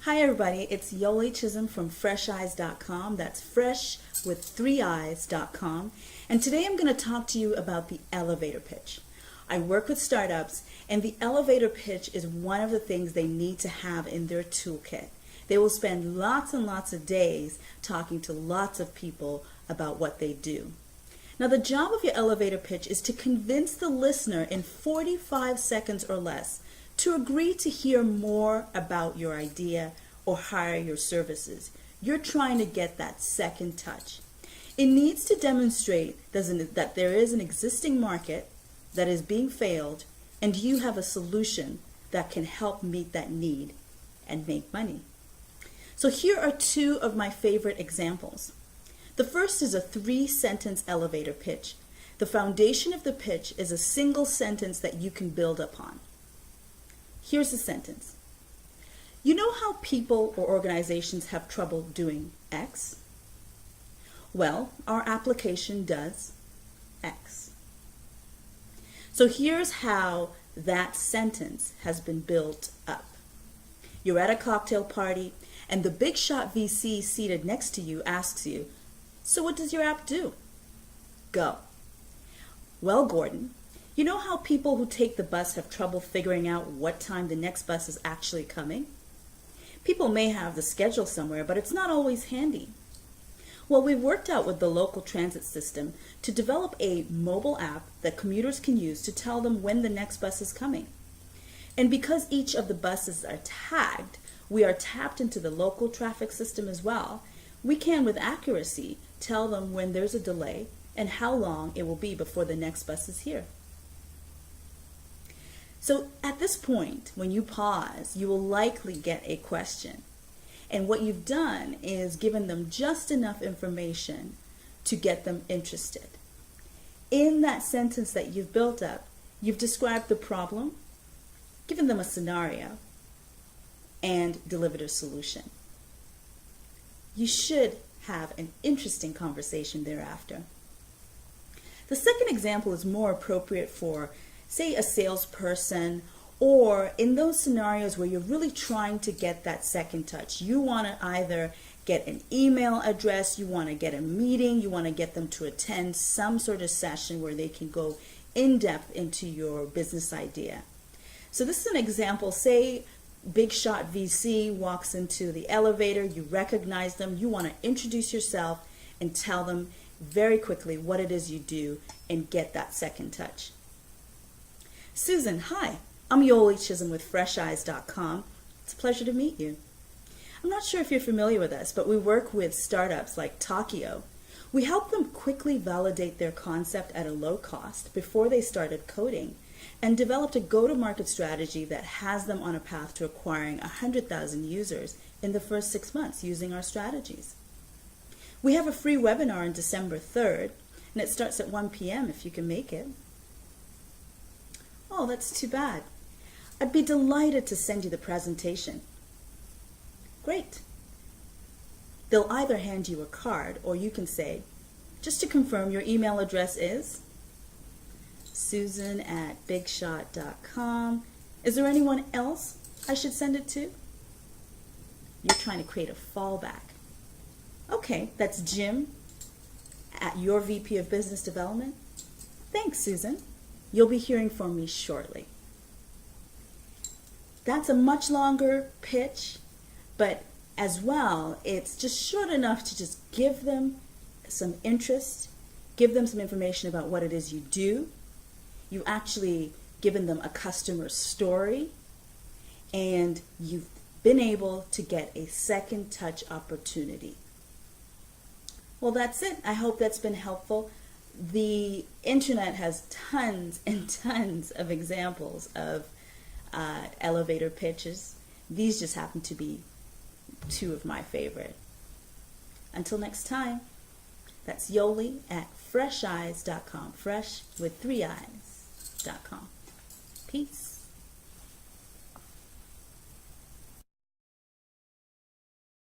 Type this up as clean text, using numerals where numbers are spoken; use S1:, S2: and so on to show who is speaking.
S1: Hi everybody, it's Yoli Chisholm from fresheyes.com. That's fresh with 3 eyes.com. And today I'm going to talk to you about the elevator pitch. I work with startups, and the elevator pitch is one of the things they need to have in their toolkit. They will spend lots and lots of days talking to lots of people about what they do. Now, the job of your elevator pitch is to convince the listener in 45 seconds or less to agree to hear more about your idea or hire your services. You're trying to get that second touch. It needs to demonstrate that there is an existing market that is being failed, and you have a solution that can help meet that need and make money. So here are 2 of my favorite examples. The first is a 3-sentence elevator pitch. The foundation of the pitch is a single sentence that you can build upon. Here's the sentence. You know how people or organizations have trouble doing X? Well, our application does X. So here's how that sentence has been built up. You're at a cocktail party, and the Bigshot VC seated next to you asks you, so what does your app do? Go. Well, Gordon, you know how people who take the bus have trouble figuring out what time the next bus is actually coming? People may have the schedule somewhere, but it's not always handy. Well, we've worked out with the local transit system to develop a mobile app that commuters can use to tell them when the next bus is coming. And because each of the buses are tagged, we are tapped into the local traffic system as well. We can, with accuracy, tell them when there's a delay and how long it will be before the next bus is here. So at this point, when you pause, you will likely get a question. And what you've done is given them just enough information to get them interested. In that sentence that you've built up, you've described the problem, given them a scenario, and delivered a solution. You should have an interesting conversation thereafter. The second example is more appropriate for, say, a salesperson, or in those scenarios where you're really trying to get that second touch. You want to either get an email address, you want to get a meeting, you want to get them to attend some sort of session where they can go in depth into your business idea. So this is an example. Say Bigshot VC walks into the elevator, you recognize them, you want to introduce yourself and tell them very quickly what it is you do and get that second touch. Susan, hi, I'm Yoli Chisholm with fresheyes.com. It's a pleasure to meet you. I'm not sure if you're familiar with us, but we work with startups like Takio. We help them quickly validate their concept at a low cost before they started coding, and developed a go-to-market strategy that has them on a path to acquiring 100,000 users in the first 6 months using our strategies. We have a free webinar on December 3rd, and it starts at 1 p.m. if you can make it. Oh, that's too bad. I'd be delighted to send you the presentation. Great. They'll either hand you a card, or you can say, just to confirm, your email address is susan@bigshot.com. Is there anyone else I should send it to? You're trying to create a fallback. Okay, that's Jim at your VP of Business Development. Thanks, Susan. You'll be hearing from me shortly. That's a much longer pitch, but as well, it's just short enough to just give them some interest, give them some information about what it is you do. You actually given them a customer story, and you've been able to get a second touch opportunity. Well, that's it. I hope that's been helpful. The internet has tons and tons of examples of elevator pitches. These just happen to be 2 of my favorite. Until next time, that's Yoli at fresheyes.com. Fresh with 3 eyes.com. Peace.